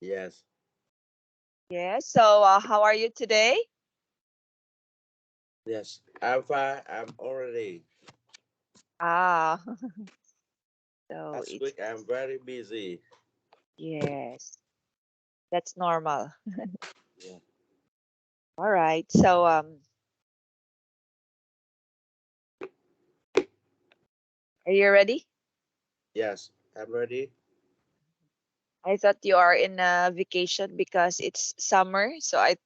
Yes. Yes. So, how are you today? Yes. I'm fine. I'm already. Ah, so Last it's week I'm very busy. yes, that's normal. Yeah. All right. So, are you ready? Yes. I'm ready. I thought you are in a vacation because it's summer, so I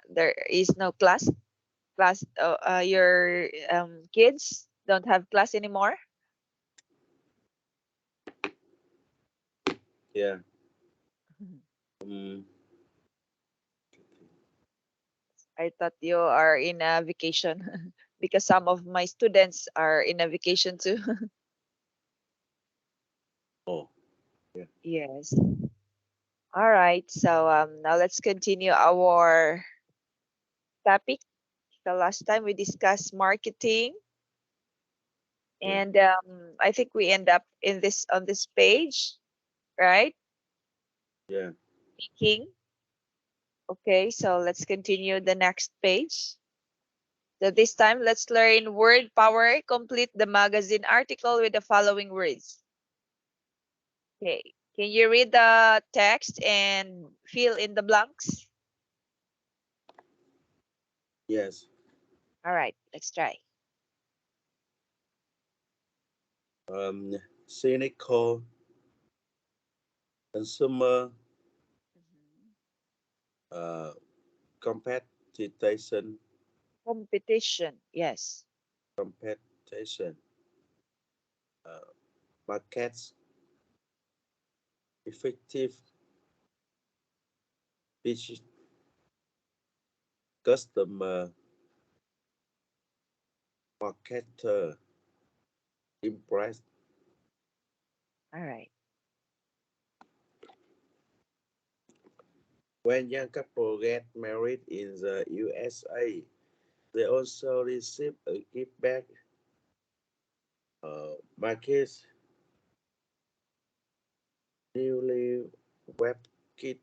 there is no class. Your kids don't have class anymore. Yeah. Um, I thought you are in a vacation because some of my students are in a vacation too. oh. Yeah. Yes. All right. So now let's continue our topic. The last time we discussed marketing, Yeah. and I think we end up in this on this page, right? Yeah. Speaking. Okay. So let's continue the next page. So this time, let's learn word power. Complete the magazine article with the following words. Okay. Can you read the text and fill in the blanks? Yes. All right. Let's try. Um. Cynical consumer. Mhm. Uh. Competition. Competition. Yes. Competition. Uh. Markets. Effective. Pitch. Customer. Marketer. Impress. All right. When young couple get married in the USA, they also receive a gift bag. My kids newly web kit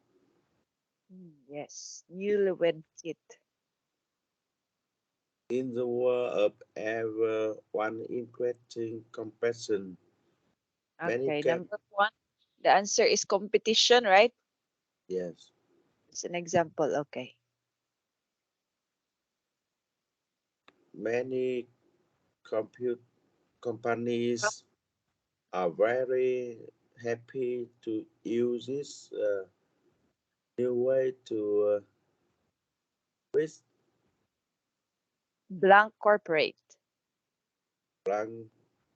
Yes. Newlywed kit. in the world of ever one interesting compassion. Many Okay. cat Number one. The answer is competition, right? yes, It's an example. Okay. many compute Uh, companies are very happy to use this new way to reach Blank corporate. blank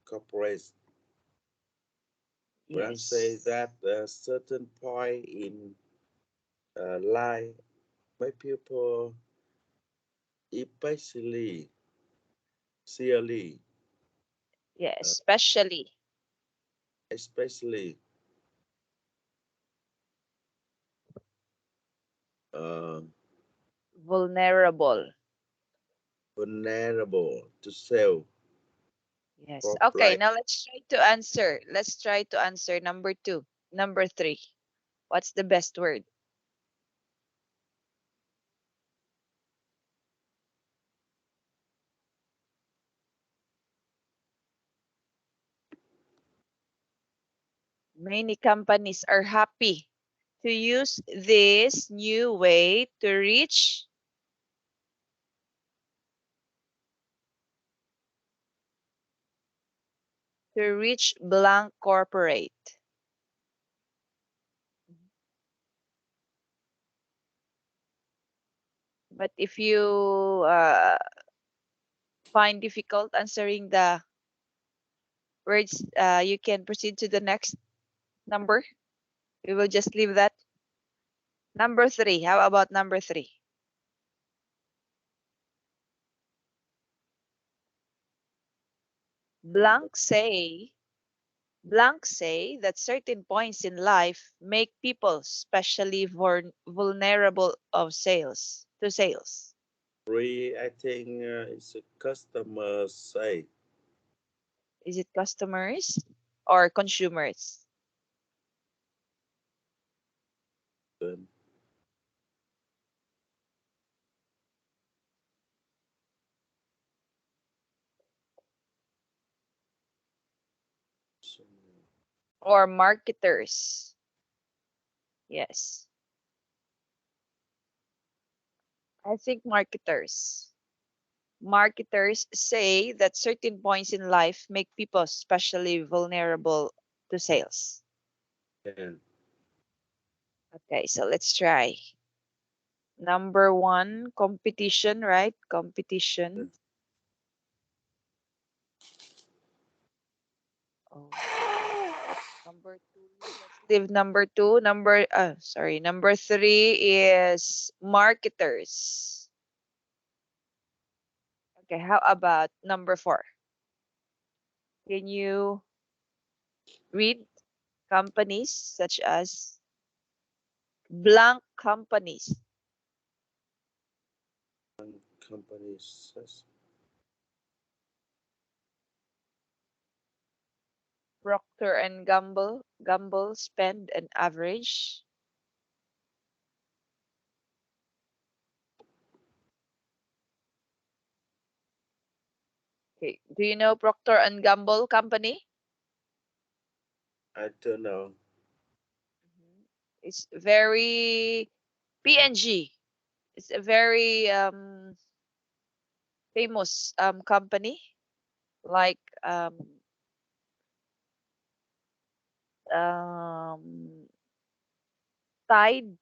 corporate. Brand say Yes. that a certain point in life, my people, especially, sincerely, Yes. uh, Especially especially uh, vulnerable. vulnerable to self Yes. for Okay. like Now let's try to answer. Let's try to answer number two. Number three. What's the best word? Many companies are happy to use this new way to reach blank corporate. But if you find difficult answering the words, you can proceed to the next number. We will just leave that. Number three. How about number three? number Blank say Blank say that certain points in life make people especially vulnerable of sales to sales. three. I think it's a customer say Is it customers or consumers? Good. So, Or marketers. Yes, I think marketers. Marketers say that certain points in life make people especially vulnerable to sales. 10. Okay, so let's try. Number one, competition, right? Competition. Oh, number two. Let's leave number two. Number three is marketers. Okay, how about number four? Can you read companies such as blank companies? Companies. Procter and Gamble spend an average. Okay, do you know Procter and Gamble company? I don't know. Mhm. It's very P&G. It's a very famous company like um Tide,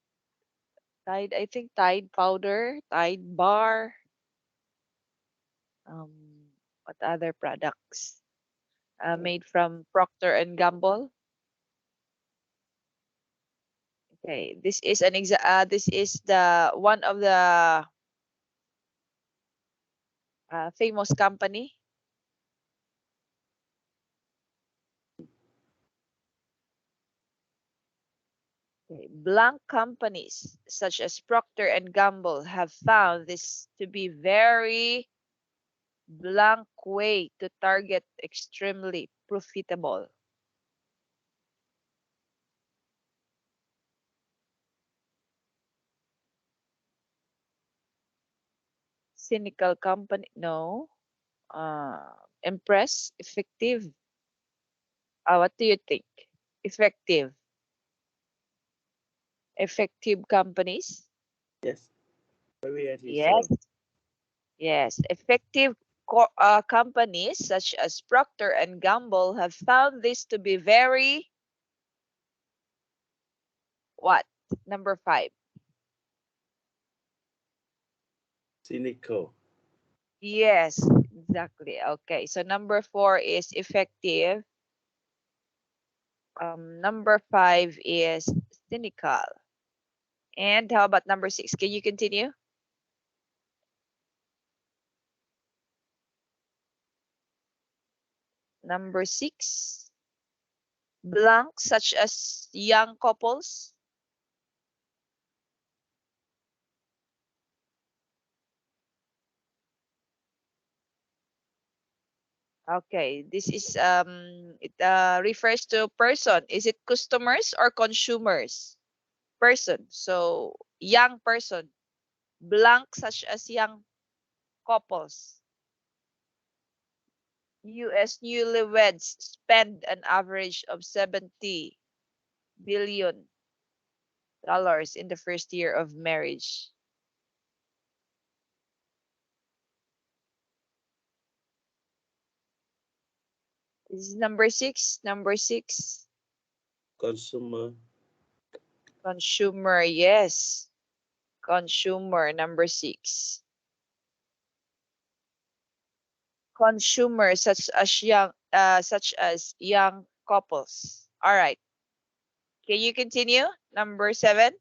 Tide, I think Tide powder, Tide bar, um what other products made from Procter and Gamble. Okay, this is the one of the famous company. Okay, blank companies such as Procter and Gamble have found this to be very blank way to target extremely profitable. Cynical company, no. Impress, effective. What do you think? Effective, effective companies. Yes. Maybe I think Yes, so. yes. Effective companies such as Procter and Gamble have found this to be very what? Number five. Cynical. Yes, exactly. Okay, so number four is effective. Number five is cynical. And how about number six? Can you continue? Number six, blank, such as young couples. Okay, this is it refers to person. Is it customers or consumers? Person. So young person. Blank, such as young couples. US newlyweds spend an average of $70 billion in the first year of marriage. This is number six. Number six, Consumer. consumer. Yes, consumer. Number six, consumer, such as young couples. All right. Can you continue? Number seven.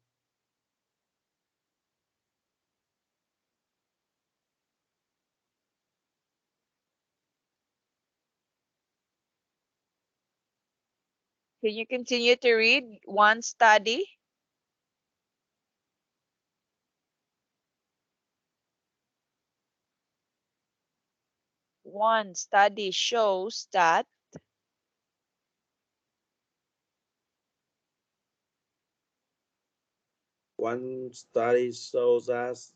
Can you continue to read one study? One study shows that One study shows us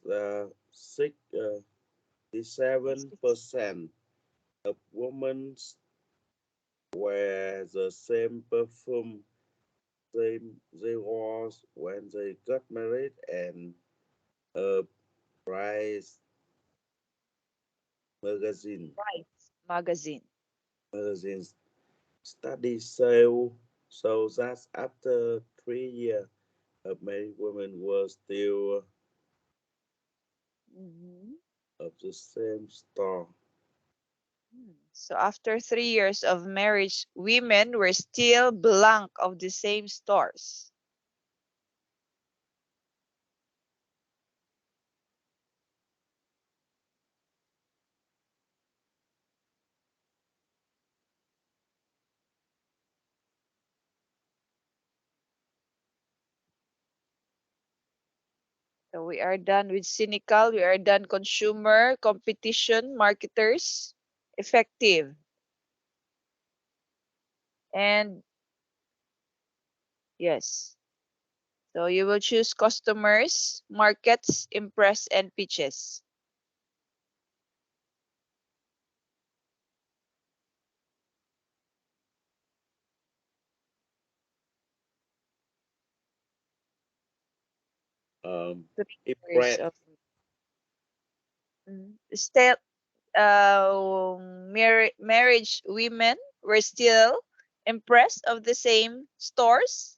67% of women wear the same perfume they wore when they got married, and a price magazine Right. Magazine. magazine study shows that after 3 years, many women were still Mhm. of the same store. So after 3 years of marriage, women were still blank of the same stores. So we are done with cynical. We are done consumer, competition, marketers, effective. And yes. So you will choose customers, markets, impress, and pitches. Three years Impress, of still marriage women were still impressed of the same stores.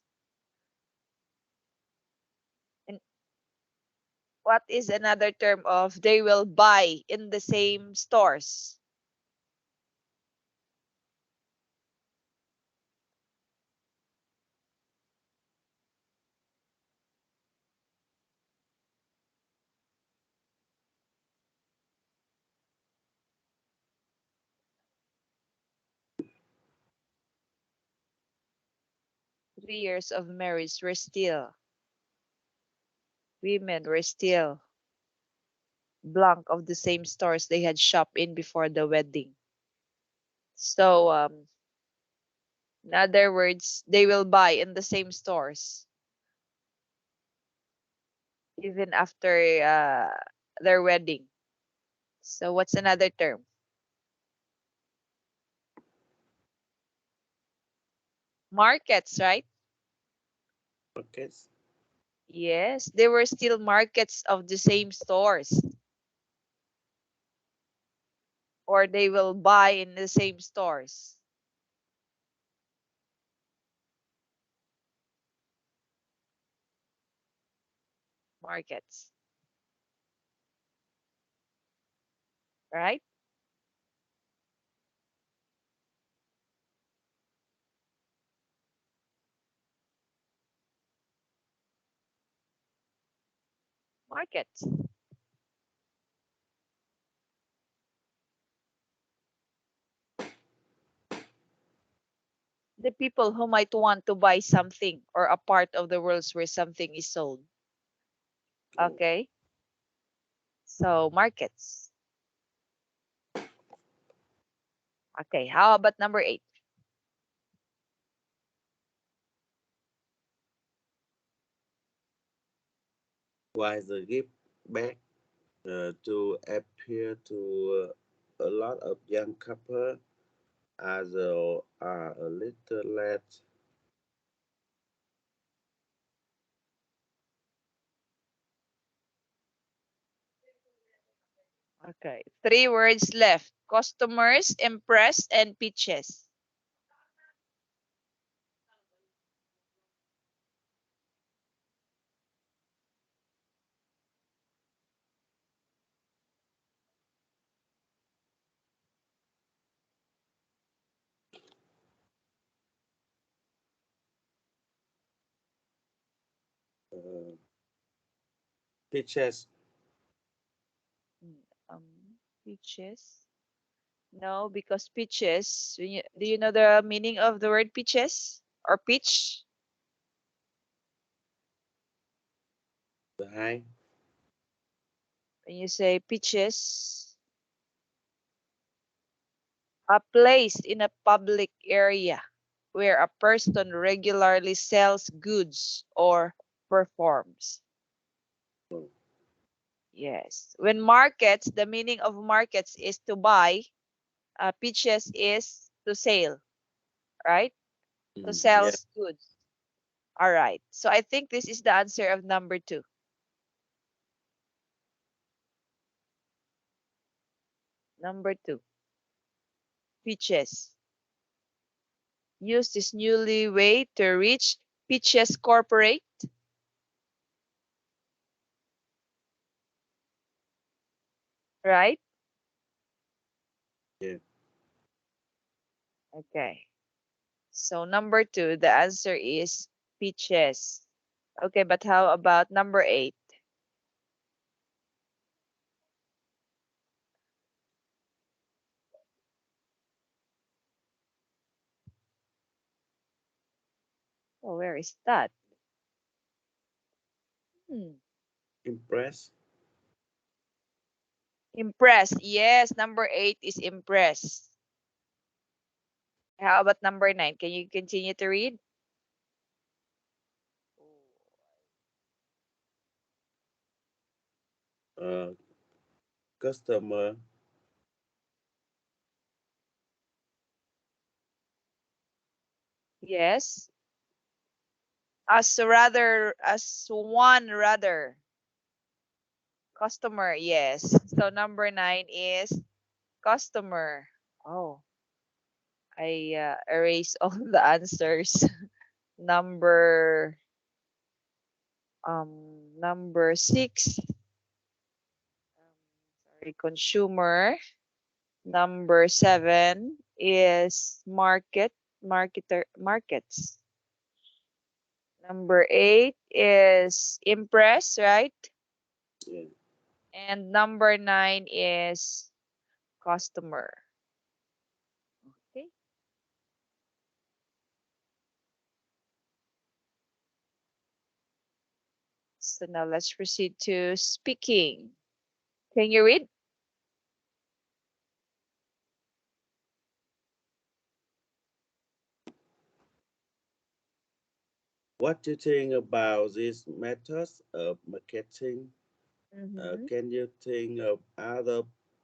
And what is another term of they will buy in the same stores? 3 years of marriage were still women were still blank of the same stores they had shopped in before the wedding. So in other words, they will buy in the same stores even after their wedding. So what's another term? Markets, right? markets, Yes, they were still markets of the same stores, or they will buy in the same stores. Markets, right? Markets. The people who might want to buy something or a part of the world where something is sold. oh, Okay, so markets. Okay, how about number 8? why the gift back to appear to a lot of young couple as are a little late. Okay, 3 words left. Customers, impress, and pitches. Uh, Pitches, Mm, Pitches. No, because pitches. Do you know the meaning of the word pitches or pitch? the high, When you say pitches, a place in a public area where a person regularly sells goods or performs. Oh, Yes. When markets, the meaning of markets is to buy. Pitches is to sell, right? To sell yeah. goods. All right. So I think this is the answer of number two. Number two. Pitches. Use this newly way to reach Pitches Corporate, right? Yeah. Okay. So number two, the answer is peaches. Okay, but how about number eight? Oh, where is that? Hmm. Impress. Impress. Yes, number eight is impress. How about number nine? Can you continue to read? Uh, customer. Yes. As one rather. Customer, yes. So number nine is customer. Oh, I erase all the answers. Number number six, sorry, consumer. Number seven is markets. Number eight is impress, right? Yeah. And number nine is customer. Okay, so now let's proceed to speaking. Can you read? What do you think about these methods of marketing? Mm-hmm. Can you think of other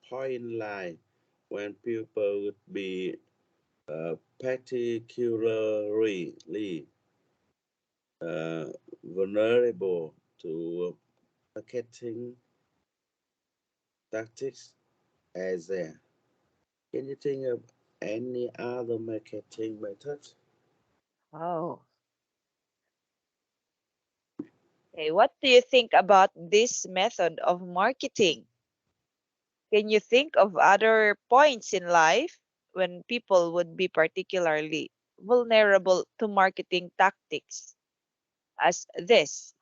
point line when people would be particularly uh, vulnerable to marketing tactics as there? Can you think of any other marketing methods? Oh, okay. What do you think about this method of marketing? Can you think of other points in life when people would be particularly vulnerable to marketing tactics as this?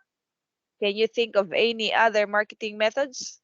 Can you think of any other marketing methods?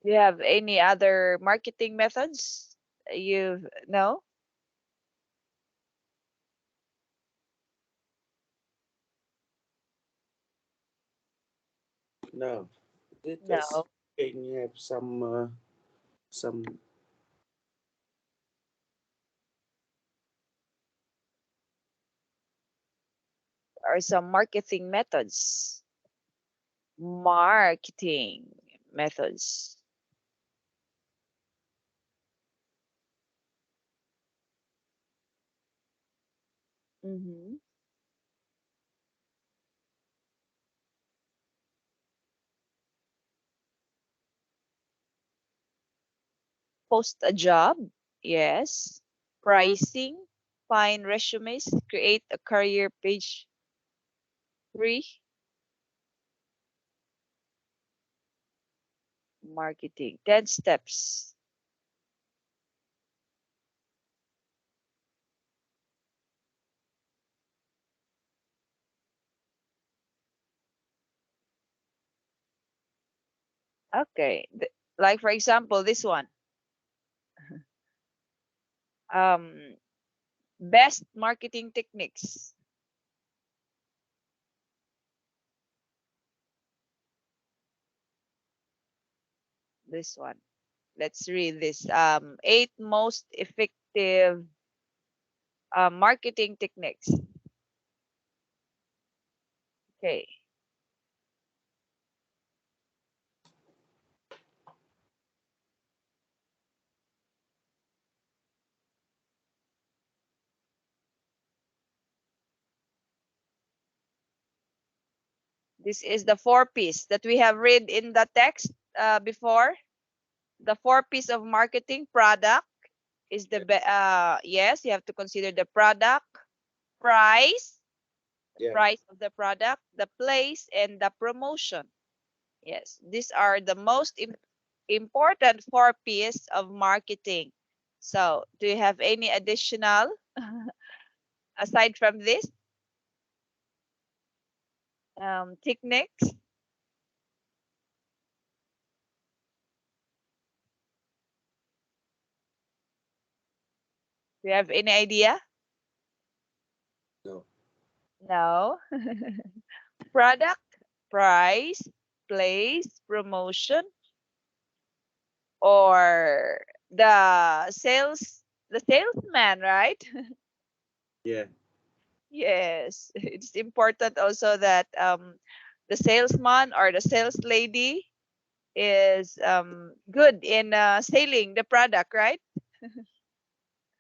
Do you have any other marketing methods you know? No, they just No. can have some Or some marketing methods? Marketing methods. Mm-hmm. Post a job. Yes. Pricing. find resumes, create a career page. 3, marketing. 10 steps. Okay. Like for example, this one. Um, best marketing techniques. This one. Let's read this. 8 most effective marketing techniques. Okay. This is the 4 P's that we have read in the text before. The 4 P's of marketing. Product is the yes, you have to consider the product, price, Yeah. price of the product, the place, and the promotion. Yes, these are the most important 4 P's of marketing. So, do you have any additional aside from this techniques? Do you have any idea? No. No. Product, price, place, promotion, or the salesman, right? Yeah. Yes, it's important also that the salesman or the sales lady is good in selling the product, right?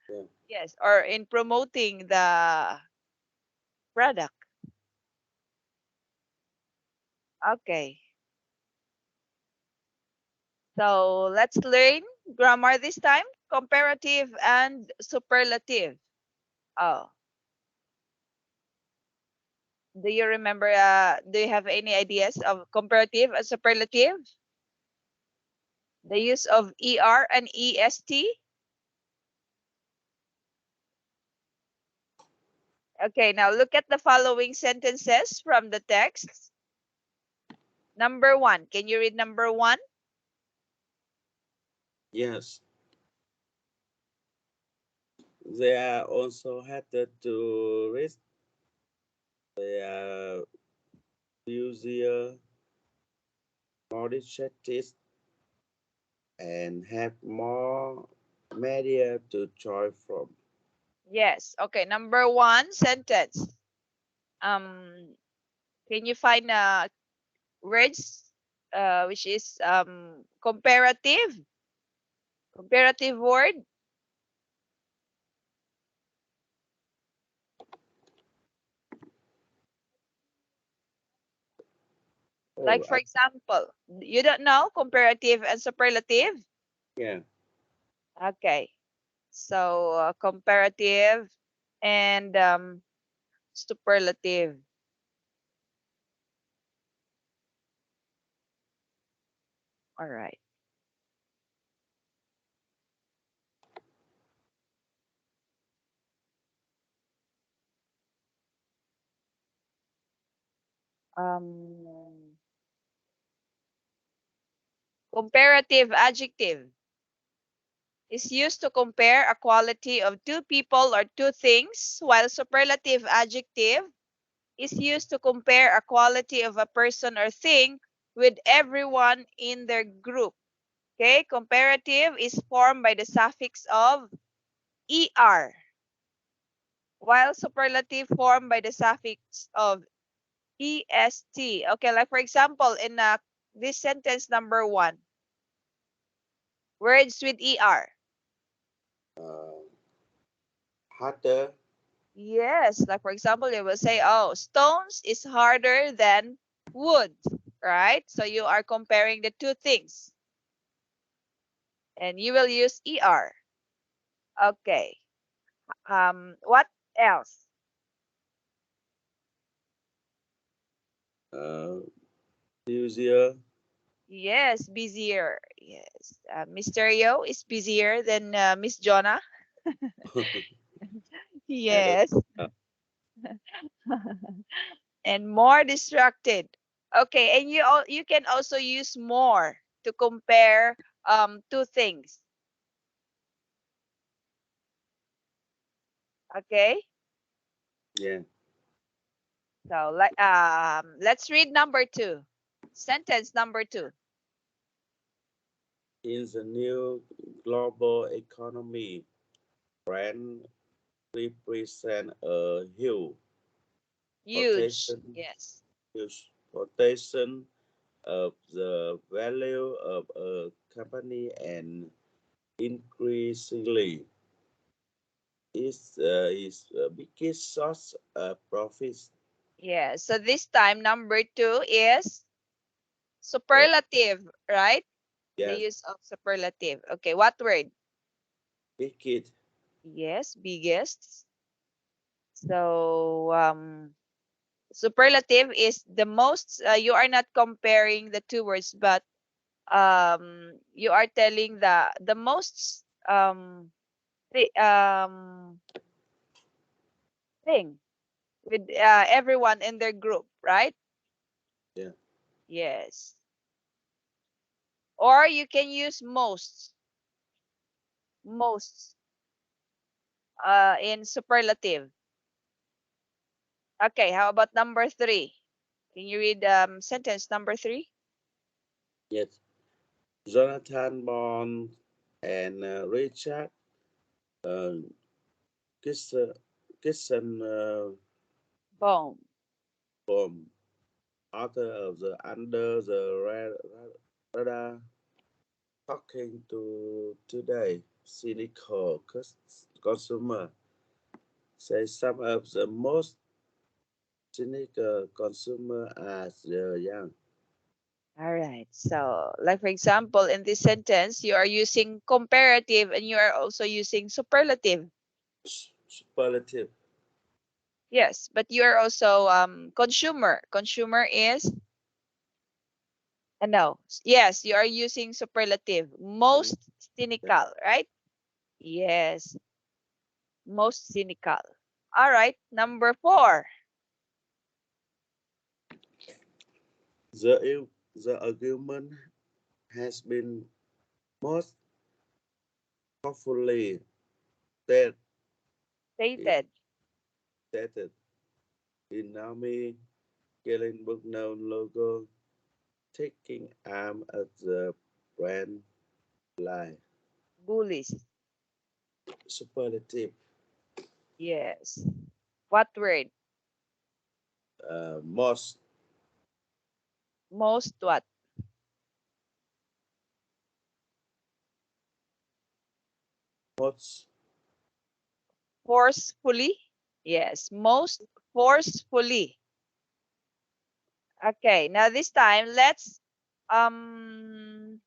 Yeah. Yes, or in promoting the product. Okay, so let's learn grammar this time. Comparative and superlative. Oh, do you remember? Do you have any ideas of comparative and superlative? The use of er and est. Okay, now look at the following sentences from the text. Number 1. Can you read number 1? Yes. They are also headed to risk. They are busier, more distracted, and have more media to choose from. Yes. Okay, number 1 sentence. Um, can you find words which is comparative? Comparative word? Oh, Like for example, you don't know comparative and superlative? yeah. Okay. So comparative and superlative. All right. Um, comparative adjective is used to compare a quality of two people or two things, while superlative adjective is used to compare a quality of a person or thing with everyone in their group. Okay, comparative is formed by the suffix of er, while superlative formed by the suffix of est. Okay, like for example, in this sentence number 1, words with er. Uh, Harder. Yes, like for example, you will say, oh, stones is harder than wood, right? So you are comparing the two things and you will use er. Okay. What else? uh, busier. Yes, busier. Yes. Mr. Yo is busier than Miss Jonah. I don't Yes. know. And more distracted. Okay, and you can also use more to compare two things. Okay? Yeah. So let's read number 2. Sentence number 2. In the new global economy, brand represent a Huge. rotation, Yes. huge rotation of the value of a company and increasingly is biggest source of profits. Yeah. So this time number 2 is Uh, superlative, right? The yes, use of superlative. Okay, what word? biggest. Yes, biggest. So superlative is the most, you are not comparing the two words, but you are telling the most thing with everyone in their group, right? Yeah. Yes. Or you can use most in superlative. Okay, how about number 3? Can you read sentence number 3? Yes. Jonathan Bond and Richard uh, Kisson, Kisson Boom. Boom, author of the Under the Radar, talking to today cynical consumer, say some of the most cynical consumer are the young. All right. So, like for example, in this sentence, you are using comparative and you are also using superlative. Superlative. Yes, but you are also consumer. Consumer is no. Yes, you are using superlative. And Most cynical, right? Yes, most cynical. All right, number 4. the argument has been most powerfully that it Stated. stated in Naomi Gillenburg known logo taking arm at the brand line. Bullies. Superlative. Yes. What word? Most Most what? most Forcefully? Yes, most forcefully. Okay, now this time let's um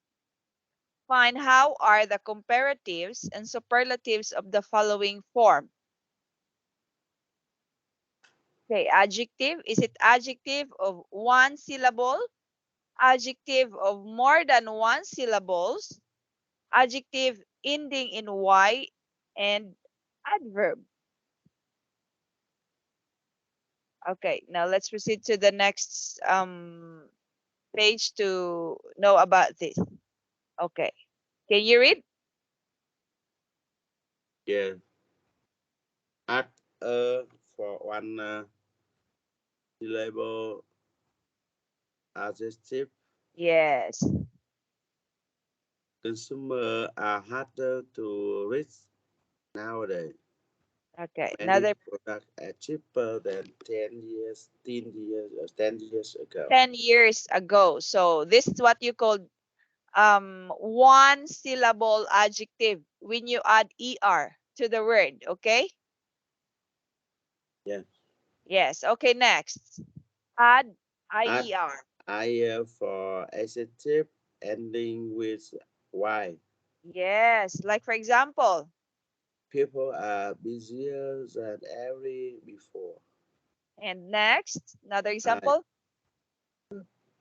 find how are the comparatives and superlatives of the following form. Okay, adjective. Is it adjective of one syllable? Adjective of more than one syllables? Adjective ending in Y? And adverb. Okay, now let's proceed to the next page to know about this. Okay, can you read? yeah. Add for one syllable adjective. Yes. Consumer are harder to reach nowadays. Okay, Many another products are cheaper than 10 years or 10 years ago. 10 years ago. So this is what you call one syllable adjective when you add er to the word, okay? Yeah. Yes. Okay, next. Add Add ier. IR for adjective ending with Y. Yes, like for example. People are busier than ever before. And next, another I example.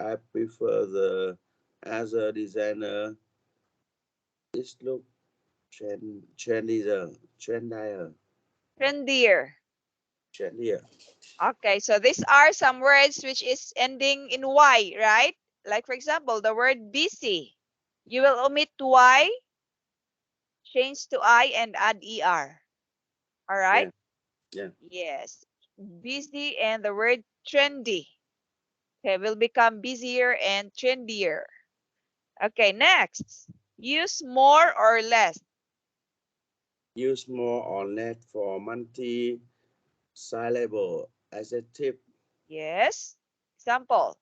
I prefer the as a designer. It look trendier, Trendier. trendier. Okay, so these are some words which is ending in Y, right? Like for example, the word busy. You will omit Y, change to I, and add ER. All right? Yeah, yeah. Yes. Busy and the word trendy. Okay, will become busier and trendier. Okay, next. Use more or less. Use more or less for multi-syllable adjective. Yes. Example.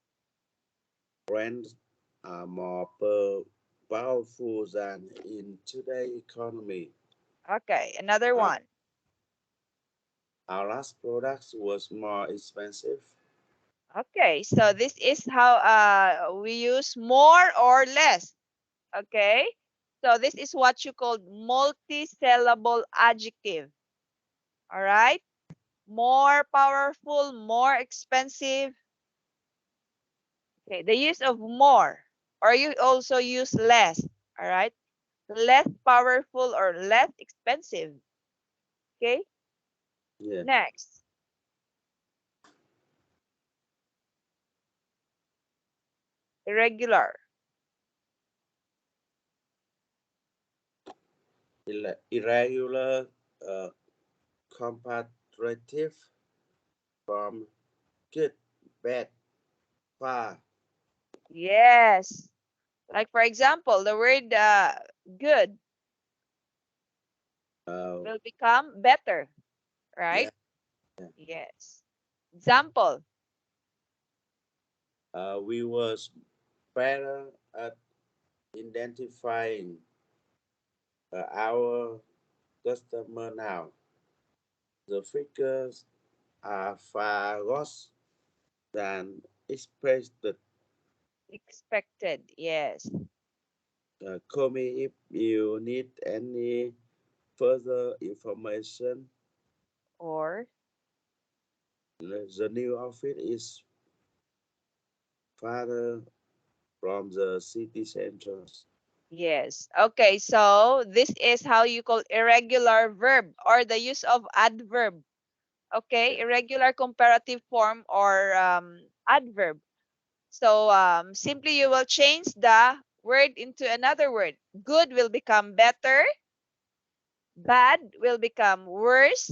Brands are more powerful than in today's economy. Okay, another Our, one. our last product was more expensive. Okay, so this is how we use more or less. Okay, so this is what you call multi-syllable adjective. All right, more powerful, more expensive. Okay, the use of more, or you also use less. All right, less powerful or less expensive. Okay, Yeah, next, irregular. irregular, uh, comparative from good, bad, far. Yes, like for example, the word good Uh, will become better, yeah, right? yeah. Yes. Example. We was better at identifying our customer now. The figures are far worse than expected. Expected. Yes. Call me if you need any further information. Or The new outfit is farther from the city centers. yes. Okay, so this is how you call irregular verb or the use of adverb. Okay, Yeah, irregular comparative form or adverb. So simply you will change the word into another word. Good will become better, bad will become worse,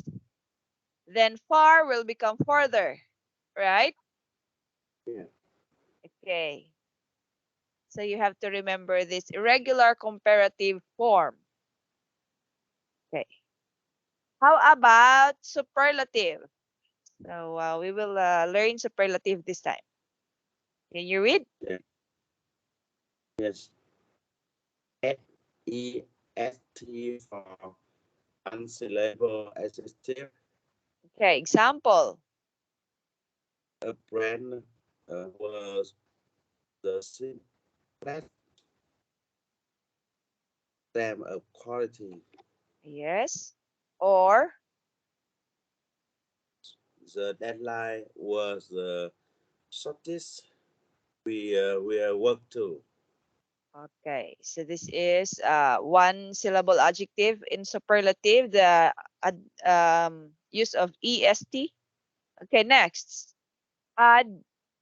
then far will become farther, right? yeah, Okay. So you have to remember this irregular comparative form. Okay. How about superlative? So we will learn superlative this time. Can you read? yeah. Yes. SEST for unsyllable adjective. Okay, example. A brand was the simplest stamp of quality. Yes. Or, The deadline was the shortest we worked to. okay. So this is one syllable adjective in superlative, the use of est. Okay, next. Add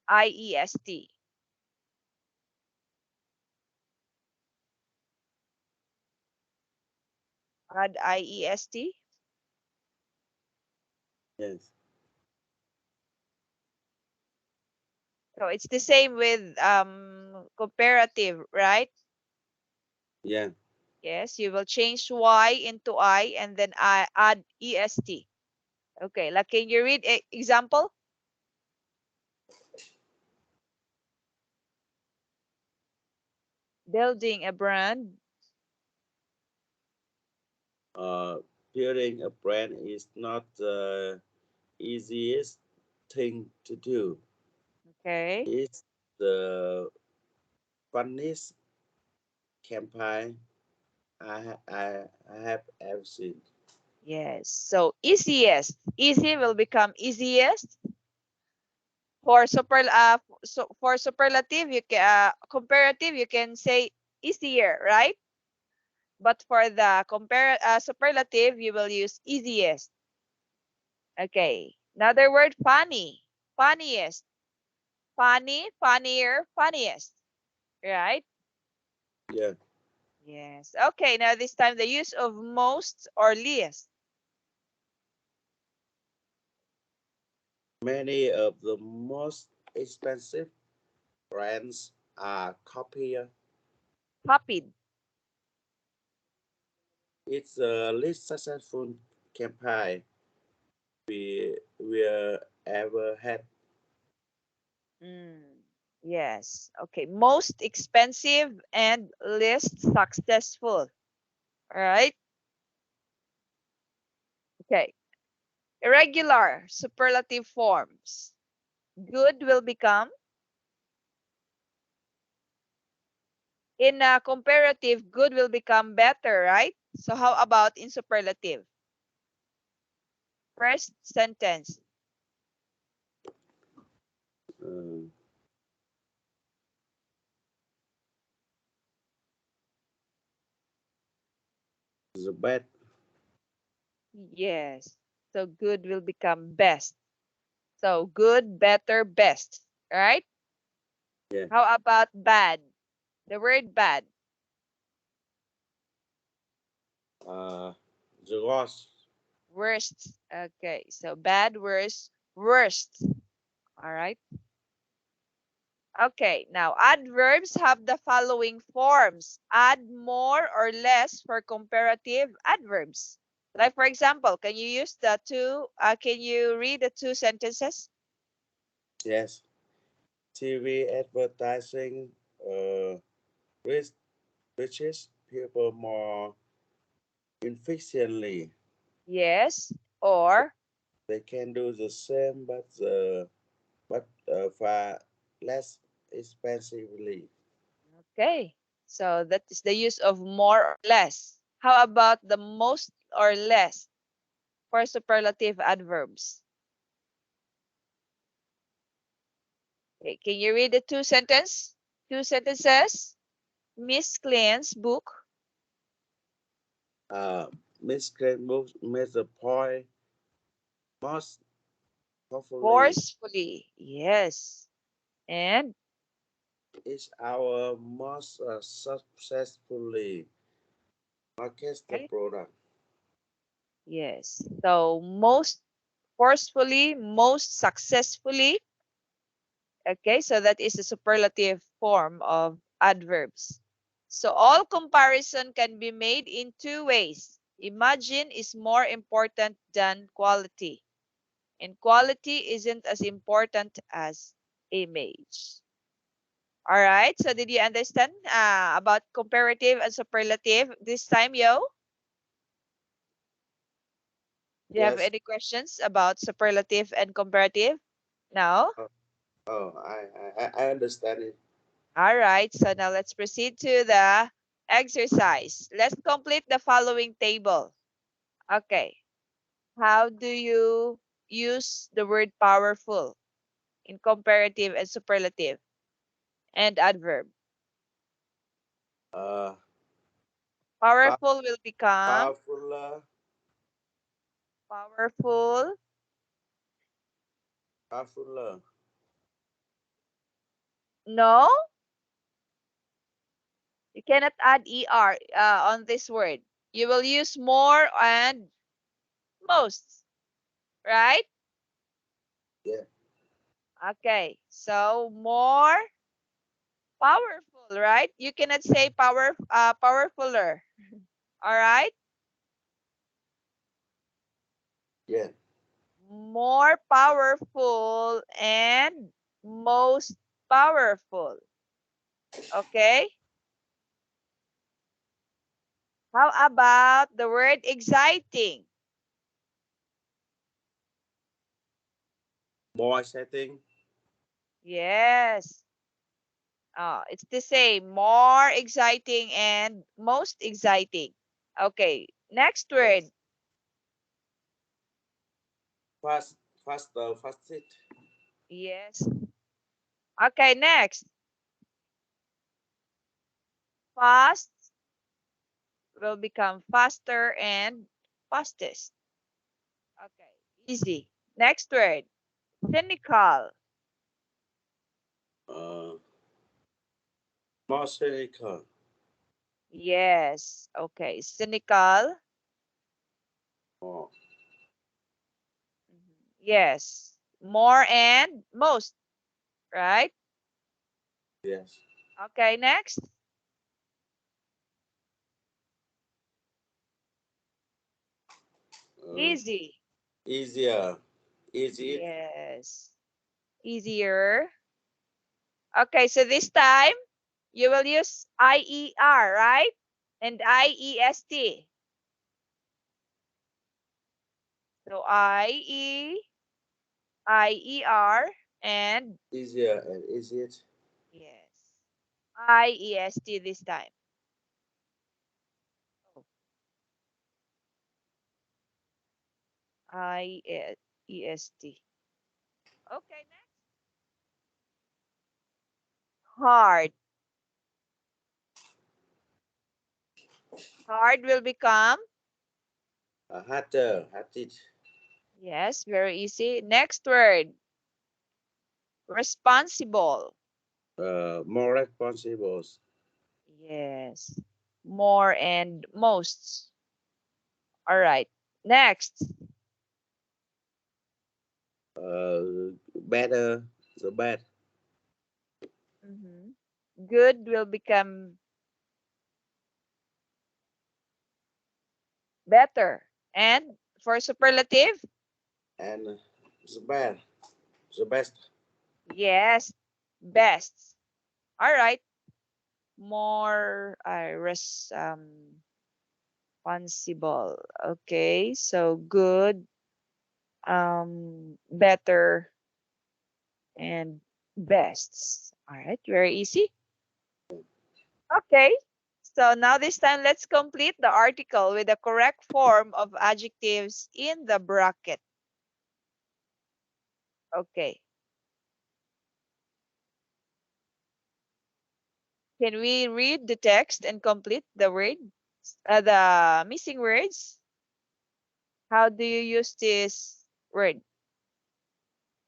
iest. Add iest. Yes. So it's the same with comparative, right? Yeah. Yes, you will change Y into I and then I add EST. Okay, like can you read example? Building a brand. Uh, Building a brand is not the easiest thing to do. Okay. It's the funniest campaign I have ever seen. Yes. So easiest. Easy will become easiest. For for superlative, you can comparative, you can say easier, right? But for the superlative, you will use easiest. Okay. Another word, funny. Funniest. Funny, funnier, funniest. Right? Yeah. Yes. Okay, now this time the use of most or least. Many of the most expensive brands are copier. Copied. It's the least successful campaign we ever had. Mm, yes. Okay. Most expensive and least successful. All right. Okay. Irregular superlative forms. Good will become, in a comparative, good will become better, right? So how about in superlative? First sentence. Uh, the bad. Yes. So good will become best. So good, better, best. Right? Yeah. How about bad? The word bad. Uh, the worst. Worst. Okay. So bad, worst, worst. All right. Okay. Now adverbs have the following forms. Add more or less for comparative adverbs. Like for example, can you use the two? Can you read the two sentences? Yes. TV advertising reach, reaches people more efficiently. Yes. Or They can do the same, but far less expensively. okay. So that is the use of more or less. How about the most or less for superlative adverbs? Okay, can you read the two sentences? Miss Clean's book. Uh, Miss Cranbrook made the point most powerfully. Forcefully. Yes. And Is our most successfully markets the okay. product. Yes. So most forcefully, most successfully. Okay, so that is a superlative form of adverbs. So all comparison can be made in two ways. Imagine is more important than quality, and quality isn't as important as image. All right, so did you understand about comparative and superlative this time, yo? Do you have Yes. any questions about superlative and comparative? No? Oh, oh, I understand it. All right, so now let's proceed to the exercise. Let's complete the following table. Okay, how do you use the word powerful in comparative and superlative and adverb? Uh, pow- Powerful will become Powerful, powerful. powerful. No, you cannot add er on this word. You will use more and most, right? Yeah, Okay, so more powerful, right? You cannot say powerfuler. All right? yeah. More powerful and most powerful. Okay? How about the word exciting? More setting. Yes. It's the same. More exciting and most exciting. Okay. Next word. Yes. Fast, faster, fastest. Yes. Okay, next. Fast will become faster and fastest. Okay, easy. Next word. Cynical. Uh, More cynical. Yes. Okay, cynical. More. Mhm. Yes. More and most, right? Yes. Okay, next. Uh, Easy. Easier. Easy. Yes. Easier. Okay, so this time you will use IER, right? And IEST. So IER, and Easier and easier. yes, IEST this time. Oh, IEST. Okay, next. Hard. Hard will become, Harder. Harder. yes, very easy. Next word, responsible. More responsible. Yes, more and most. All right. Next, Better. The bad. mhm, good will become better. And for superlative, And the bad. The best. yes, best. All right. More responsible. Okay, so good, better, and best. All right, very easy. Okay, so now this time let's complete the article with the correct form of adjectives in the bracket. Okay, can we read the text and complete the missing words? How do you use this word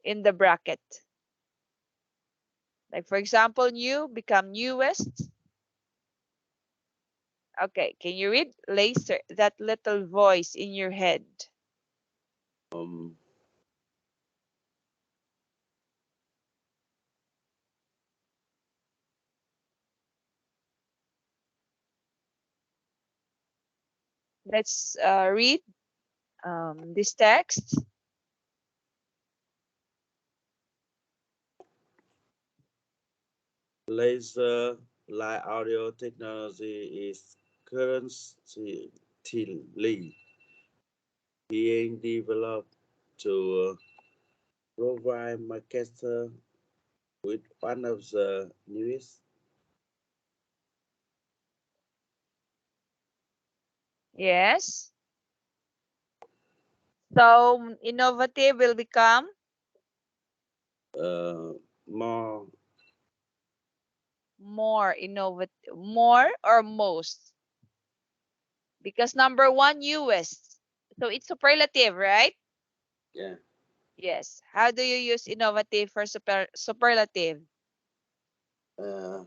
in the bracket? Like for example, new become newest. Okay, can you read laser, that little voice in your head? Um. Let's read this text. Laser light audio technology is currently being developed to provide marketers with one of the newest, Yes. So innovative will become uh, more more innovative, more or most? Because number one, newest. So it's superlative, right? yeah, Yes. How do you use innovative for superlative? uh,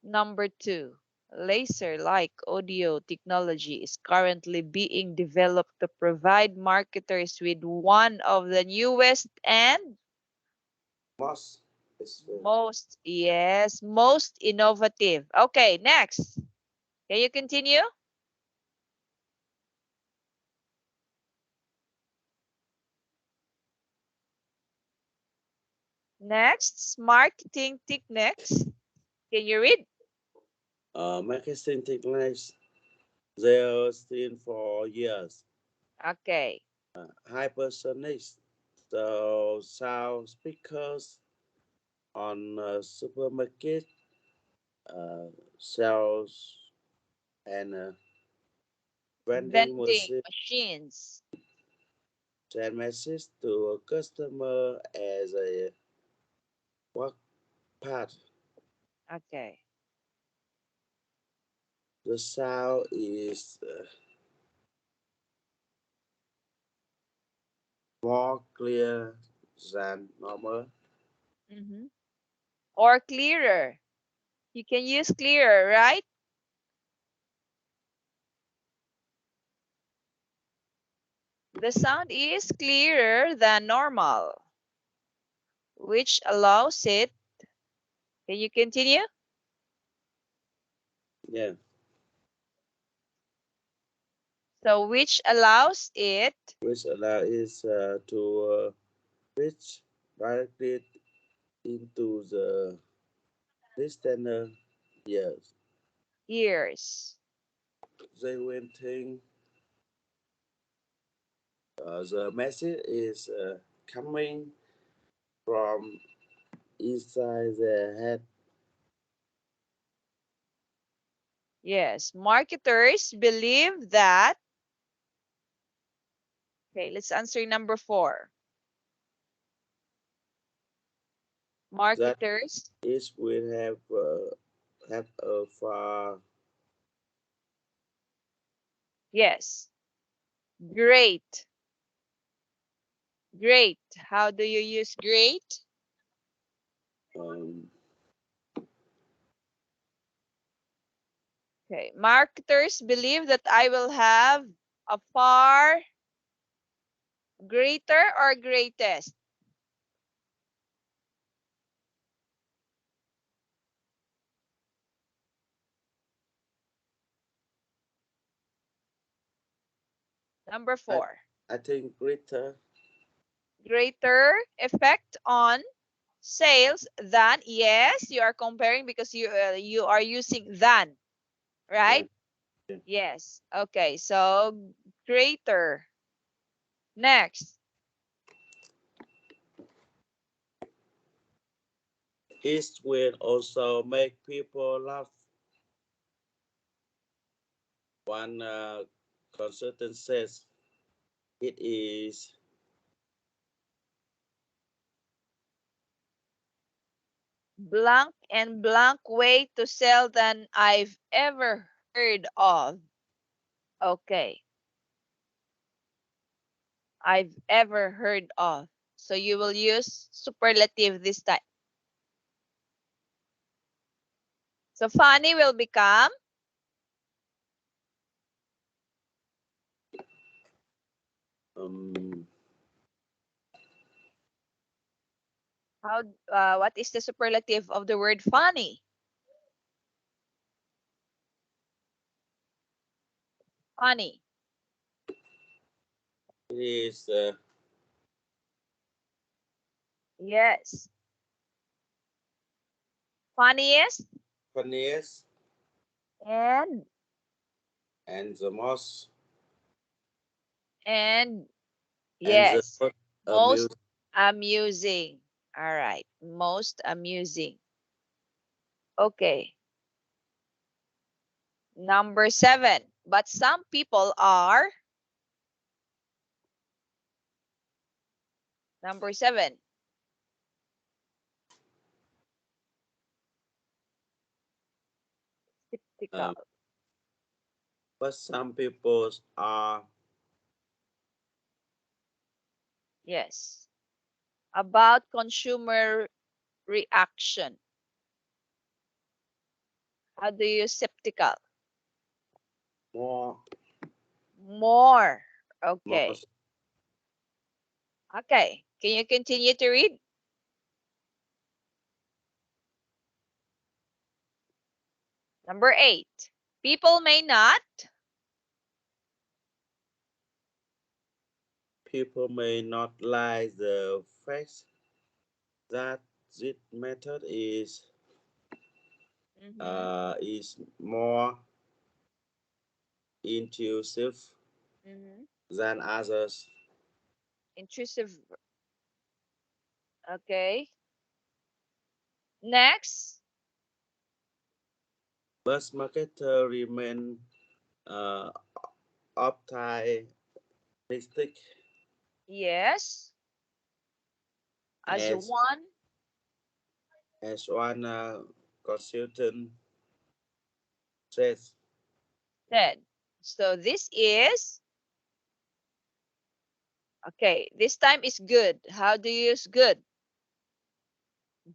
Number two, laser-like audio technology is currently being developed to provide marketers with one of the newest and most is most, yes, most innovative. Okay, next. Can you continue? Next, marketing techniques. Can you read? marketing techniques. They are seen for years. Okay. Hypersonics, so sound speakers on supermarket, sales and vending Vending machine machines. send message to a customer as a work part. Okay. The sound is more clear than normal. Mm-hmm. Or clearer. You can use clearer, right? The sound is clearer than normal, which allows it. Can you continue? Yeah, So, which allows it. which allow is to reach directly into the listener ears. Ears. They will think the message is coming from inside their head. Yes. Marketers believe that. Okay, let's answer number 4. That Marketers. is will have a far Yes. Great. Great. How do you use great? um, Okay. Marketers believe that I will have a far greater or greatest. Number I 4. I think greater Greater effect on sales than. Yes, you are comparing because you are using than, yeah, right? yeah. Yes. Okay. So greater. Next. It will also make people laugh. One consultant says it is Blank and blank way to sell than I've ever heard of. Okay. I've ever heard of. So you will use superlative this time. So funny will become um, how what is the superlative of the word funny? Funny. it is Yes. Funniest funniest and and the most and and the yes, most most amusing. amusing. All right. Most amusing. Okay. Number 7. But some people are. Number 7. Um, Skeptical. but some people are Yes. About consumer reaction. How do you use skeptical? more More. more Okay. Okay. Can you continue to read? Number 8. People may not. people may not like the fact that this method Mm-hmm. is more intuitive Mm-hmm. than others. Intrusive. Okay. Next. Most marketer remain uh, optimistic Yes. As as one one consultant says. said. So this is, okay, this time is good. How do you use good?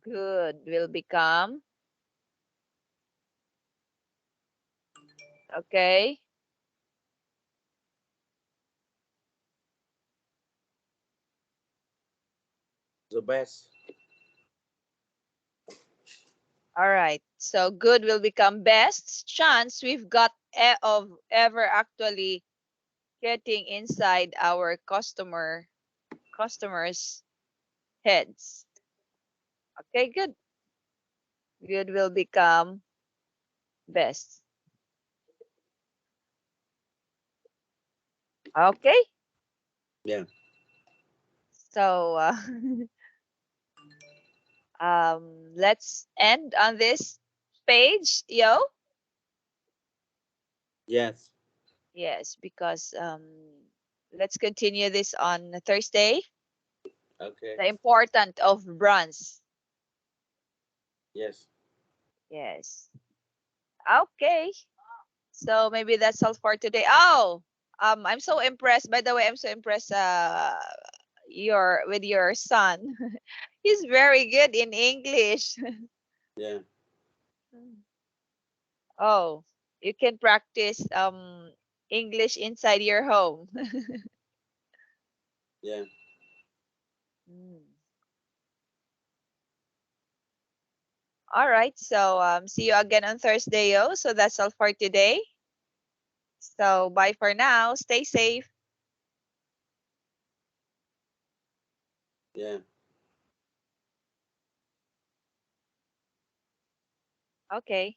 Good will become, okay. The best. All right. So good will become best chance we've got of ever actually getting inside our customers' heads. Okay, good. Good will become best. Okay. Yeah. So let's end on this page, yo. Yes. Yes, because let's continue this on Thursday. Okay. The importance of bronze. Yes. Yes. Okay. So maybe that's all for today. Oh, I'm so impressed. By the way, I'm so impressed your son. He's very good in English. Yeah. Oh, you can practice English inside your home. Yeah. Mm. All right. So see you again on Thursday, yo. So that's all for today. So bye for now. Stay safe. Yeah. Okay.